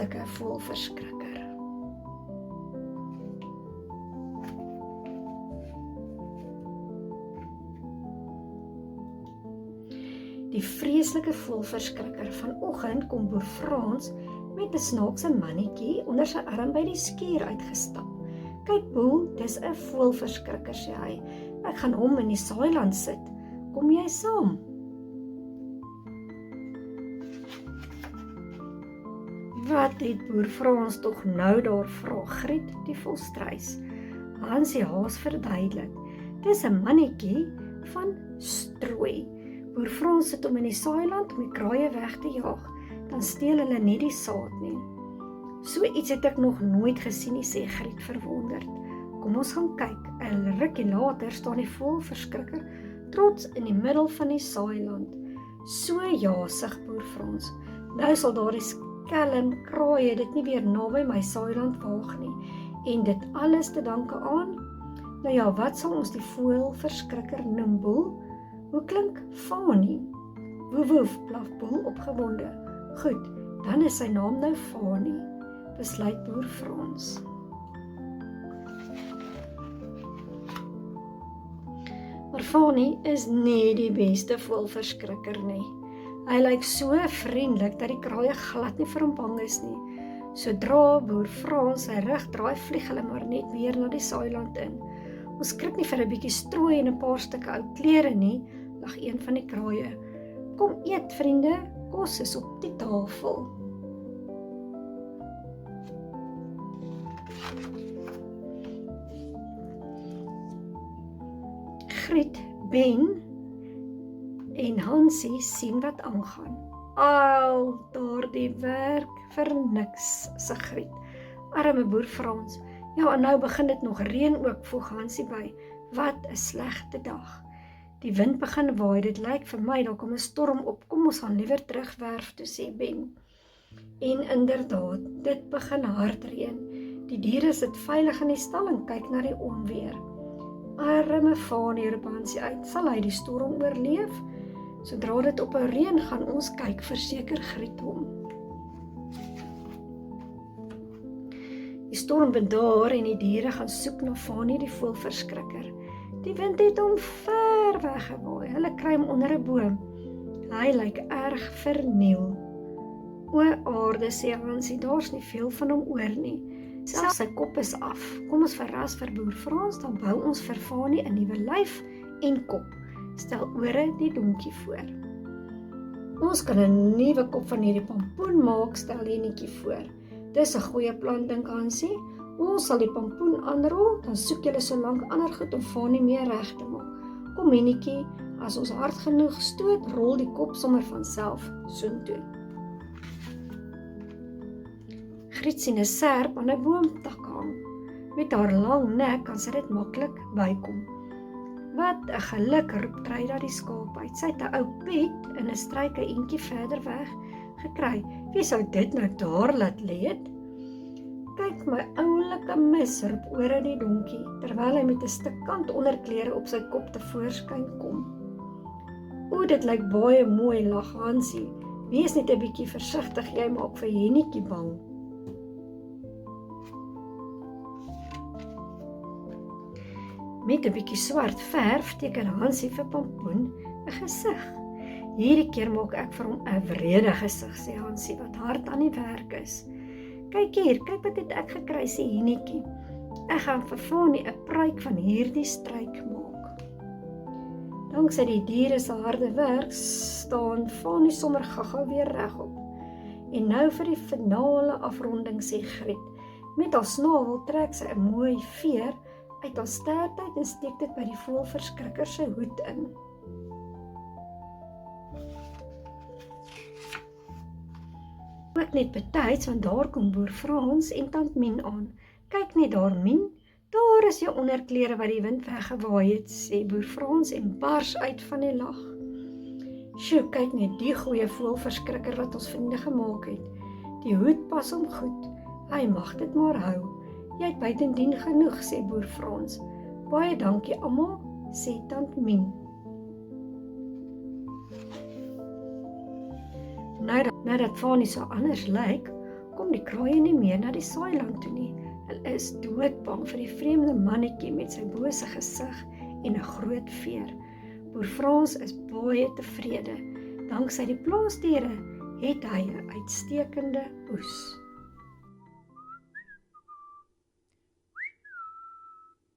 vreeslike voëlverskrikker. Die vreeslike voëlverskrikker. Vanoggend kom boer Frans met 'n snaakse mannetjie onder sy arm by die skuur uitgestap. Kyk Boel, dis 'n voëlverskrikker, sê hy. Ek gaan hom in die saailand sit. Kom jy saam? Wat het boer Frans tog nou daar, vra Griet die volstruis. Hansie Haas verduidelik. Dis 'n mannetjie van strooi. Boer Frans sit hom in die saailand om die kraaie weg te jaag. Dan steel hulle nie die saad nie. So iets het ek nog nooit gesien nie, sê Griet verwonderd. Kom ons gaan kyk. 'n rukkie later staan die voëlverskrikker trots in die middel van die saailand. So jasig, boer Frans. Nou sal daar die skelm kraaie dit nie weer naby my saailand waag nie. En dit alles te danke aan? Nou ja, wat sal ons die voëlverskrikker noem, Boel? Hoe klink Fani? Woef woef, blaf Boel opgewonde. Goed, dan is sy naam nou Fani, besluit boer Frans. Maar Fani is nie die beste voëlverskrikker nie. Hy lyk so vriendelik dat die kraaie glad nie vir hom bang is nie. Sodra boer Frans sy rug draai, vlieg hulle maar net weer na die saailand in. Ons skrik nie vir 'n bietjie strooi en 'n paar stukke ou klere nie, lag een van die kraaie. Kom eet, vriende, kos is op die tafel. Griet, Ben en Hansie sien wat aangaan. Al daardie werk vir niks, sê Griet. Arme boer Frans. Ja, en nou begin dit nog reën ook, voeg Hansie by. Wat 'n slegte dag. Die wind begin waai, dit lyk vir my, daar kom 'n storm op. Kom ons gaan liewer terug werf toe, sê Ben. En inderdaad, dit begin hard reën. Die diere sit veilig in die stal en kyk na die onweer. Arme Fani, roep Hansie uit, sal hy die storm oorleef? Sodra dit op 'n reën gaan ons kyk, verseker Griet hom. Die storm bedaar en die diere gaan soek na Fani die voëlverskrikker. Die wind het hom ver weggewaai. Hulle kry hom onder 'n boom. Hy lyk erg verniel. O aarde, sê Hansie, daar's nie veel van hom oor nie. Selfs sy kop is af. Kom ons verras vir boer Frans, dan bou ons vir Fani 'n nuwe lyf en kop. Stel ore die donkie voor. Ons kan 'n nuwe kop van hierdie pampoen maak, stel Lenietjie voor. Dis 'n goeie plan, dink Hansie. Ons sal die pampoen aanrol, dan soek julle so lank ander goed om Fani meer reg te maak. Kom Lenietjie, as ons hard genoeg stoot, rol die kop sommer van self soontoe. Griet sien 'n serp aan 'n boomtak hang. Met haar lang nek kan sy dit maklik bykom. Wat 'n geluk, roep Tryda die skaap uit. Sy het 'n ou pet in 'n struik 'n entjie verder weg gekry. Wie sou dit nou daar laat lê het? Kyk my oulike mis, roep ore die donkie, terwyl hy met 'n stuk kant onderklere op sy kop tevoorskyn kom. O, dit lyk baie mooi, lag Hansie. Wees net 'n bietjie versigtig, jy maak vir Hennetjie bang. Met 'n bietjie swart verf teken Hansie vir pampoen 'n gesig. Hierdie keer maak ek vir hom 'n wrede gesig, sê Hansie wat hard aan die werk is. Kyk hier, kyk wat het ek gekry, sê Hennetjie. Ek gaan vir Fani 'n pruik van hierdie struik maak. Danksy die diere se harde werk staan Fani sommer gou-gou weer regop. En nou vir die finale afronding, sê Griet. Met haar snavel trek sy 'n mooi veer uit haar stert uit en steek dit by die voëlverskrikker se hoed in. Ook net betyds, want daar kom boer Frans en tant Mien aan. Kyk net daar, Mien, daar is jou onderklere wat die wind weggewaai het, sê boer Frans en bars uit van die lag. Sjoe, kyk net die goeie voëlverskrikker wat ons vriende gemaak het. Die hoed pas hom goed, hy mag dit maar hou. Jy het buitendien genoeg, sê boer Frans. Baie dankie almal, sê tant Mien. Nou dat Fani so anders lyk, kom kom die kraaie nie meer na die saailand toe nie. Hulle is doodbang vir die vreemde mannetjie met sy bose gesig en 'n groot veer. Boer Frans is baie tevrede. Danksy die plaasdiere het hy 'n uitstekende oes.